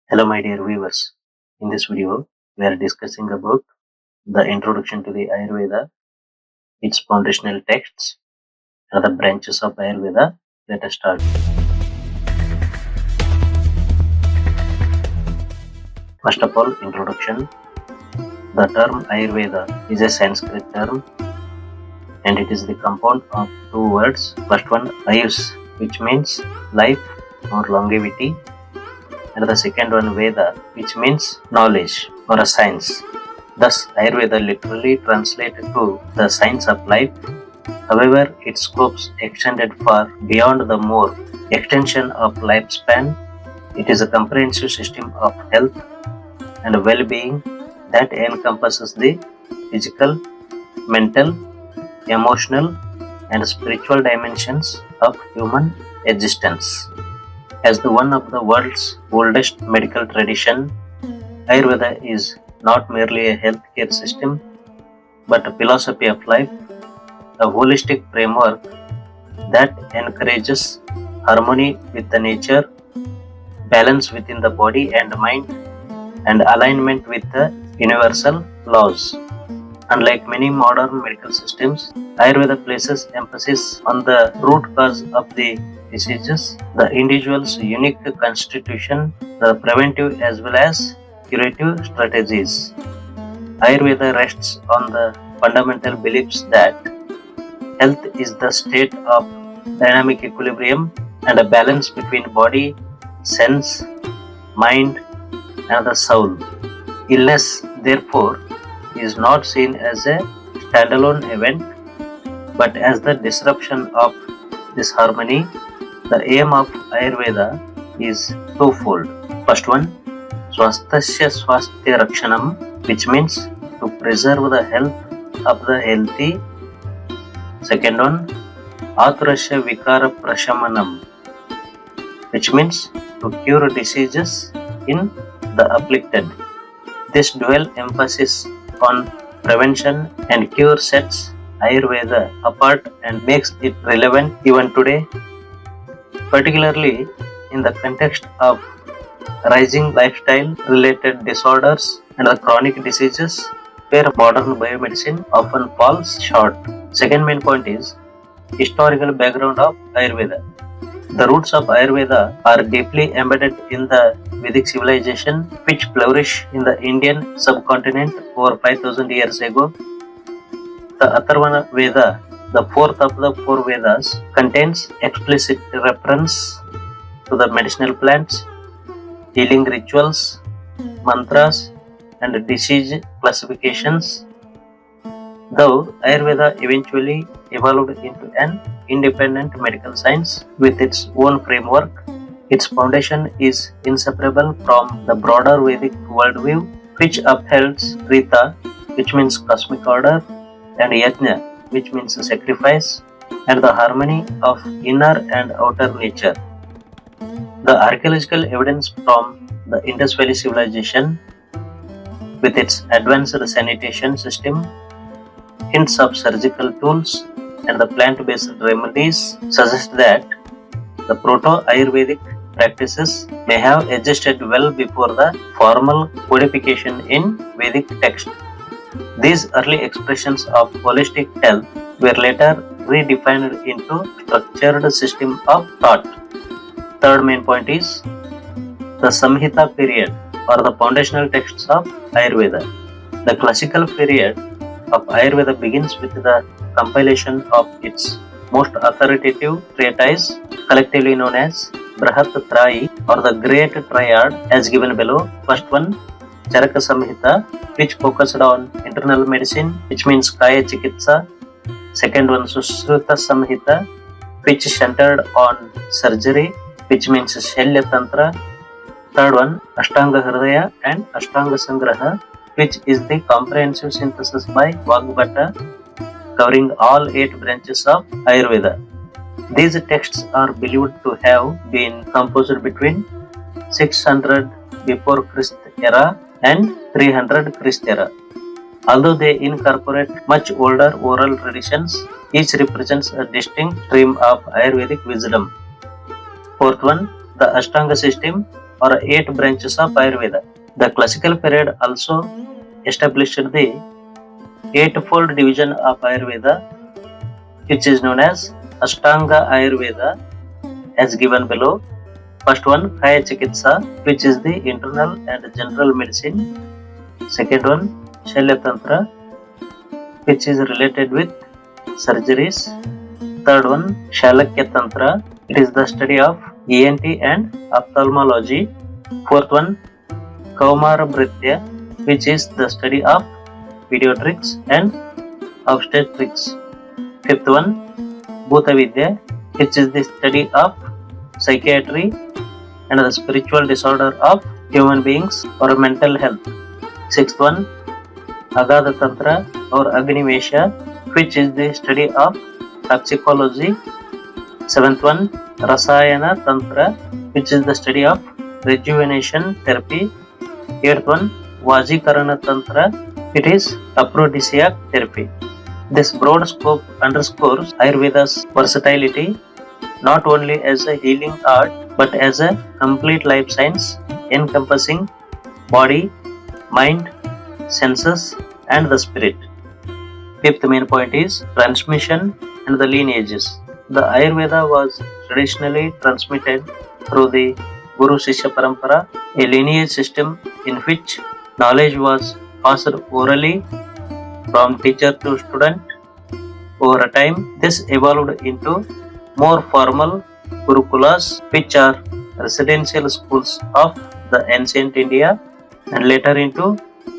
Hello my dear viewers. In this video, we are discussing about the introduction to the Ayurveda, its foundational texts, and the branches of Ayurveda. Let us start. First of all, introduction. The term Ayurveda is a Sanskrit term and it is the compound of two words. First one, Ayus, which means life or longevity, and the second one, Veda, which means knowledge or a science. Thus, Ayurveda literally translated to the science of life. However, its scopes extended far beyond the mere extension of lifespan. It is a comprehensive system of health and well-being that encompasses the physical, mental, emotional, and spiritual dimensions of human existence. As the one of the world's oldest medical tradition, Ayurveda is not merely a healthcare system, but a philosophy of life, a holistic framework that encourages harmony with the nature, balance within the body and mind, and alignment with the universal laws. Unlike many modern medical systems, Ayurveda places emphasis on the root cause of the diseases, the individual's unique constitution, the preventive as well as curative strategies. Ayurveda rests on the fundamental beliefs that health is the state of dynamic equilibrium and a balance between body, sense, mind, and the soul. Illness, therefore, is not seen as a standalone event but as the disruption of this harmony. The aim of Ayurveda is twofold. First one, Swasthasya Swasthya Rakshanam, which means to preserve the health of the healthy. Second one, Aturasya Vikara Prashamanam, which means to cure diseases in the afflicted. This dual emphasis on prevention and cure sets Ayurveda apart and makes it relevant even today, particularly in the context of rising lifestyle related disorders and the chronic diseases where modern biomedicine often falls short. Second main point is historical background of Ayurveda. The roots of Ayurveda are deeply embedded in the Vedic civilization which flourished in the Indian subcontinent over 5000 years ago. The Atharvana Veda, the fourth of the four Vedas, contains explicit reference to the medicinal plants, healing rituals, mantras, and disease classifications. Though Ayurveda eventually evolved into an independent medical science with its own framework, its foundation is inseparable from the broader Vedic worldview which upholds Rita, which means cosmic order, and Yajna, which means sacrifice, and the harmony of inner and outer nature. The archaeological evidence from the Indus Valley civilization, with its advanced sanitation system, hints of surgical tools, and the plant-based remedies suggest that the proto-Ayurvedic practices may have existed well before the formal codification in Vedic text. These early expressions of holistic health were later redefined into structured system of thought. Third main point is the Samhita period or the foundational texts of Ayurveda. The classical period of Ayurveda begins with the compilation of its most authoritative treatise, collectively known as Brahat Trayi or the Great Triad as given below. First one, Charaka Samhita, which focused on internal medicine, which means Kaya Chikitsa. Second one, Susruta Samhita, which centered on surgery, which means Shalya Tantra. Third one, Ashtanga Hridaya and Ashtanga Sangraha, which is the comprehensive synthesis by Vagbhata covering all 8 branches of Ayurveda. These texts are believed to have been composed between 600 before Christ era and 300 Christ era. Although they incorporate much older oral traditions, each represents a distinct stream of Ayurvedic wisdom. Fourth one, the Ashtanga system, or 8 branches of Ayurveda. The classical period also established the eightfold division of Ayurveda, which is known as Ashtanga Ayurveda, as given below. First one, Kaya Chikitsa, which is the internal and general medicine. Second one, Shalya Tantra, which is related with surgeries. Third one, Shalakya Tantra, it is the study of ENT and ophthalmology. Fourth one, Kaumara Bhritya, which is the study of pediatrics and obstetrics. Fifth one, Bhuta Vidya, which is the study of psychiatry and the spiritual disorder of human beings or mental health. Sixth one, Agadha Tantra or Agnimesha, which is the study of toxicology. Seventh one, Rasayana Tantra, which is the study of rejuvenation therapy. Eighth one, Vajikarana Tantra, it is aphrodisiac therapy. This broad scope underscores Ayurveda's versatility, not only as a healing art but as a complete life science encompassing body, mind, senses, and the spirit. Fifth main point is transmission and the lineages. The Ayurveda was traditionally transmitted through the Guru Shishya Parampara, a lineage system in which knowledge was passed orally from teacher to student. Over a time, this evolved into more formal Gurukulas, which are residential schools of the ancient India, and later into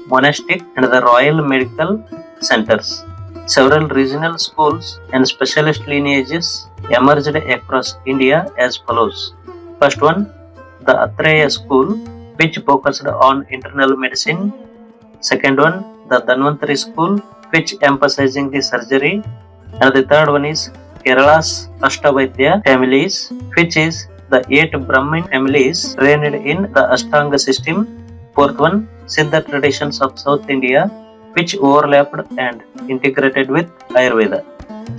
monastic and the royal medical centers. Several regional schools and specialist lineages emerged across India as follows. First one, the Atreya school, which focused on internal medicine. Second one, the Dhanvantari school, which emphasizing the surgery. And the third one is Kerala's Ashtavaidya families, which is the 8 Brahmin families trained in the Ashtanga system. Fourth one, Siddha traditions of South India, which overlapped and integrated with Ayurveda.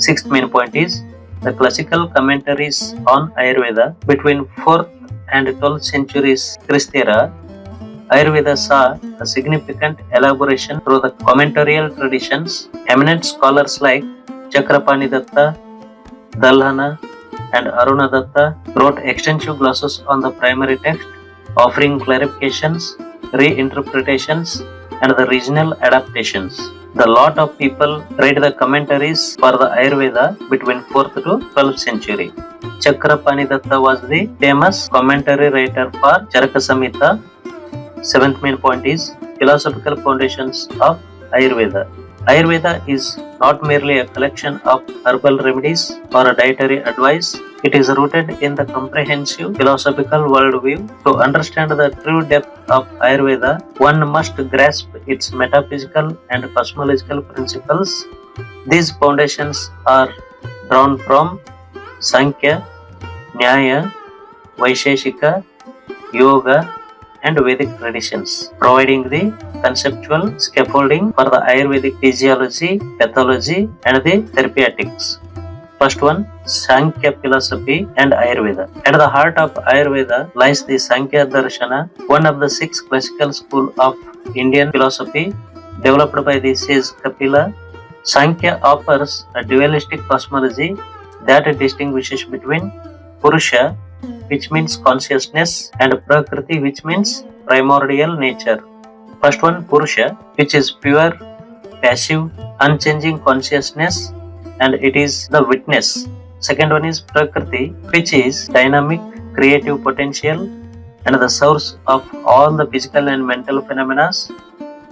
Sixth main point is the classical commentaries on Ayurveda between 4th and 12th centuries Christ era. Ayurveda saw a significant elaboration through the commentarial traditions. Eminent scholars like Chakrapani Datta, Dalhana, and Aruna Datta wrote extensive glosses on the primary text, offering clarifications, reinterpretations, and the regional adaptations. The lot of people read the commentaries for the Ayurveda between 4th to 12th century. Chakrapani Datta was the famous commentary writer for Charaka Samhita. Seventh main point is philosophical foundations of Ayurveda. Ayurveda is not merely a collection of herbal remedies or a dietary advice. It is rooted in the comprehensive philosophical worldview. To understand the true depth of Ayurveda, one must grasp its metaphysical and cosmological principles. These foundations are drawn from Sankhya, Nyaya, Vaisheshika, Yoga, and Vedic traditions, providing the conceptual scaffolding for the Ayurvedic physiology, pathology, and the therapeutics. First one, Sankhya philosophy and Ayurveda. At the heart of Ayurveda lies the Sankhya Darshana, one of the 6 classical schools of Indian philosophy developed by the sage Kapila. Sankhya offers a dualistic cosmology that distinguishes between Purusha, which means consciousness, and Prakriti, which means primordial nature. First one, Purusha, which is pure, passive, unchanging consciousness, and it is the witness. Second one is Prakriti, which is dynamic, creative potential, and the source of all the physical and mental phenomena.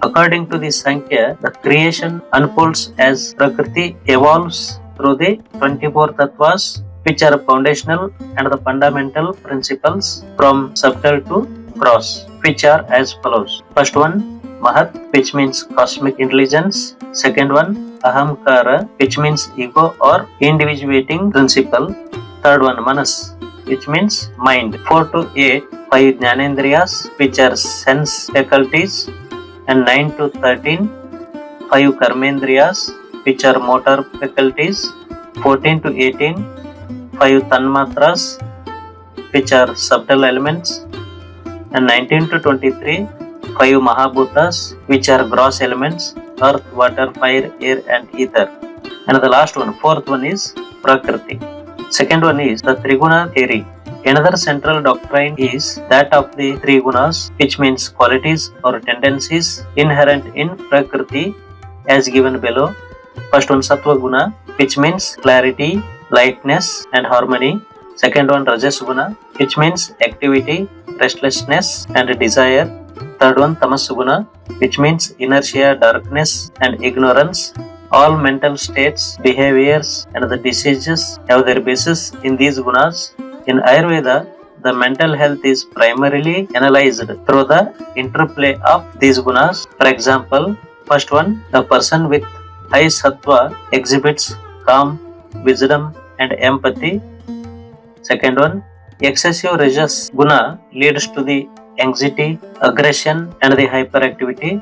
According to the Sankhya, the creation unfolds as Prakriti evolves through the 24 tattvas, which are foundational and the fundamental principles from subtle to gross, which are as follows. First one, Mahat, which means cosmic intelligence. Second one, Ahamkara, which means ego or individuating principle. Third one, Manas, which means mind. 4 to 8, 5 Jnanendriyas, which are sense faculties, and 9 to 13, 5 Karmendriyas, which are motor faculties. 14 to 18, 5 Tanmatras, which are subtle elements. And 19 to 23, 5 Mahabhutas, which are gross elements: earth, water, fire, air, and ether. And the last one, fourth one, is Prakriti. Second one is the Triguna theory. Another central doctrine is that of the three gunas, which means qualities or tendencies inherent in Prakriti, as given below. First one, Sattva Guna, which means clarity, lightness, and harmony. Second one, Rajas Guna, which means activity, restlessness, and desire. Third one, Tamas Guna, which means inertia, darkness, and ignorance. All mental states, behaviors, and the diseases have their basis in these gunas. In Ayurveda, the mental health is primarily analyzed through the interplay of these gunas. For example, first one, a person with high sattva exhibits calm, wisdom, and empathy. Second one, excessive rajas guna leads to the anxiety, aggression, and the hyperactivity.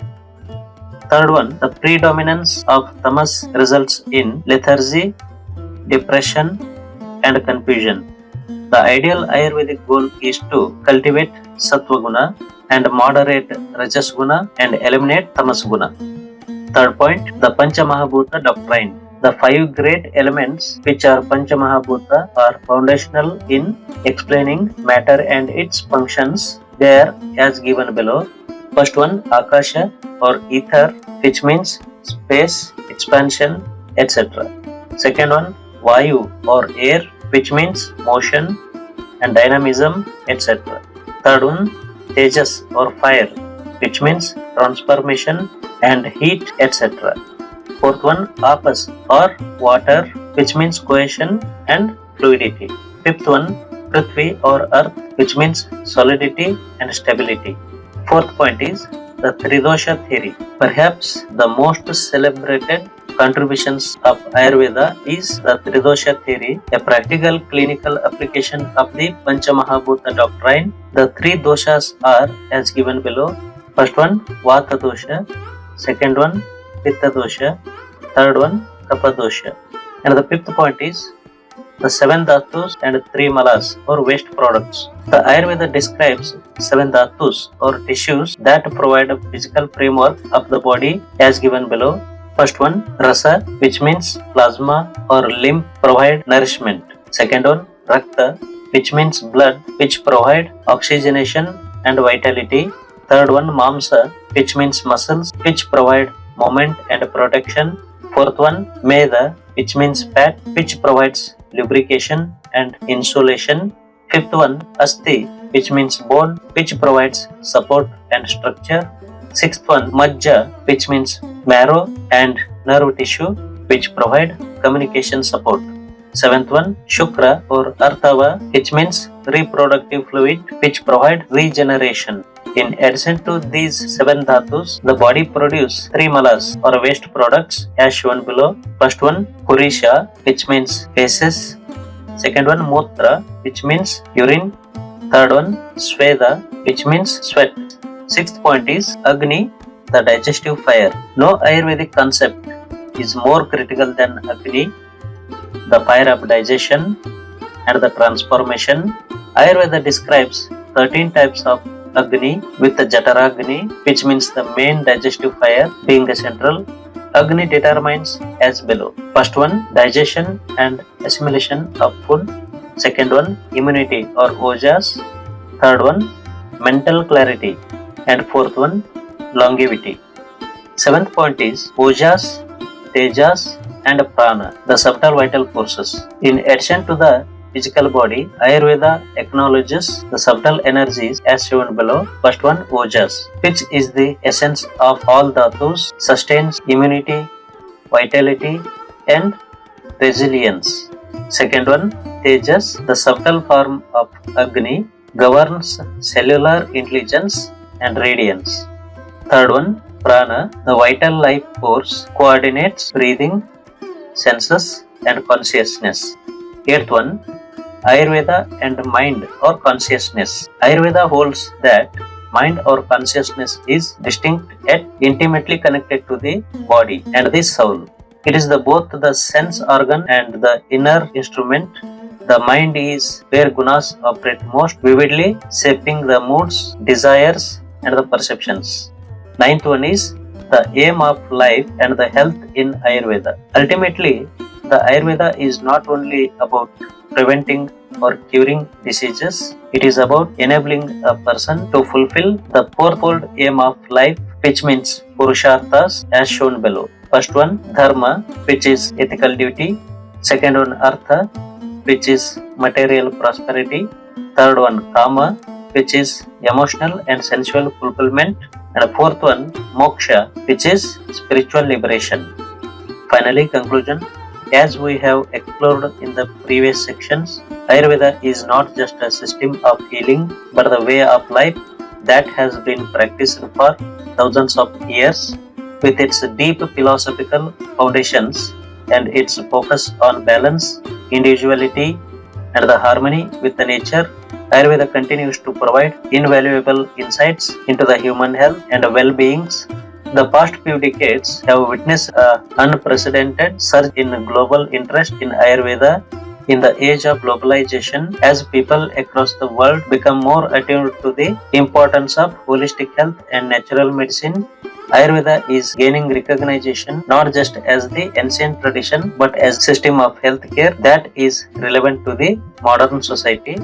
Third one, the predominance of tamas results in lethargy, depression, and confusion. The ideal Ayurvedic goal is to cultivate sattva guna and moderate rajas guna and eliminate tamas guna. Third point, the Pancha Mahabhuta doctrine. The 5 great elements, which are Pancha Mahabhuta, are foundational in explaining matter and its functions. They are as given below. First one, Akasha or ether, which means space, expansion, etc. Second one, Vayu or air, which means motion and dynamism, etc. Third one, Tejas or fire, which means transformation and heat, etc. Fourth one, Apas or water, which means cohesion and fluidity. Fifth one, Prithvi or earth, which means solidity and stability. Fourth point is the Tridosha theory. Perhaps the most celebrated contributions of Ayurveda is the Tridosha theory, a practical clinical application of the Pancha Mahabhuta doctrine. The 3 doshas are as given below. First one, Vata dosha. Second one, Pitta dosha. Third one, Kapha dosha. And the fifth point is the 7 dhatus and 3 malas or waste products. The Ayurveda describes 7 dhatus or tissues that provide a physical framework of the body as given below. First one, Rasa, which means plasma or lymph, provide nourishment. Second one, Rakta, which means blood, which provide oxygenation and vitality. Third one, Mamsa, which means muscles, which provide movement and protection. Fourth one, Meda, which means fat, which provides lubrication and insulation. Fifth one, Asti, which means bone, which provides support and structure. Sixth one, Majja, which means marrow and nerve tissue, which provide communication support. Seventh one, Shukra or Arthava, which means reproductive fluid, which provide regeneration. In addition to these 7 dhatus, the body produces 3 malas or waste products as shown below. First one, Purisha, which means feces. Second one, Mutra, which means urine. Third one, Sweda, which means sweat. Sixth point is Agni, the digestive fire. No Ayurvedic concept is more critical than Agni, the fire of digestion and the transformation. Ayurveda describes 13 types of Agni with the Jataragni, which means the main digestive fire being the central. Agni determines as below. First one, digestion and assimilation of food. Second one, immunity or ojas. Third one, mental clarity. And fourth one, longevity. Seventh point is ojas, tejas, and prana, the subtle vital forces. In addition to the physical body, Ayurveda acknowledges the subtle energies as shown below. First one, ojas, which is the essence of all dhatus, sustains immunity, vitality, and resilience. Second one, tejas, the subtle form of Agni, governs cellular intelligence and radiance. Third one, prana, the vital life force, coordinates breathing, senses, and consciousness. Eighth one, Ayurveda and mind or consciousness. Ayurveda holds that mind or consciousness is distinct yet intimately connected to the body and the soul. It is both the sense organ and the inner instrument. The mind is where gunas operate most vividly, shaping the moods, desires, and the perceptions. Ninth one is the aim of life and the health in Ayurveda. Ultimately, the Ayurveda is not only about preventing or curing diseases, it is about enabling a person to fulfill the fourfold aim of life, which means Purusharthas as shown below. First one, Dharma, which is ethical duty. Second one, Artha, which is material prosperity. Third one, Kama, which is emotional and sensual fulfillment. And fourth one, Moksha, which is spiritual liberation. Finally, conclusion. As we have explored in the previous sections, Ayurveda is not just a system of healing, but the way of life that has been practiced for thousands of years. With its deep philosophical foundations and its focus on balance, individuality, and the harmony with the nature, Ayurveda continues to provide invaluable insights into the human health and well-beings. The past few decades have witnessed an unprecedented surge in global interest in Ayurveda in the age of globalization. As people across the world become more attuned to the importance of holistic health and natural medicine, Ayurveda is gaining recognition not just as the ancient tradition but as a system of healthcare that is relevant to the modern society.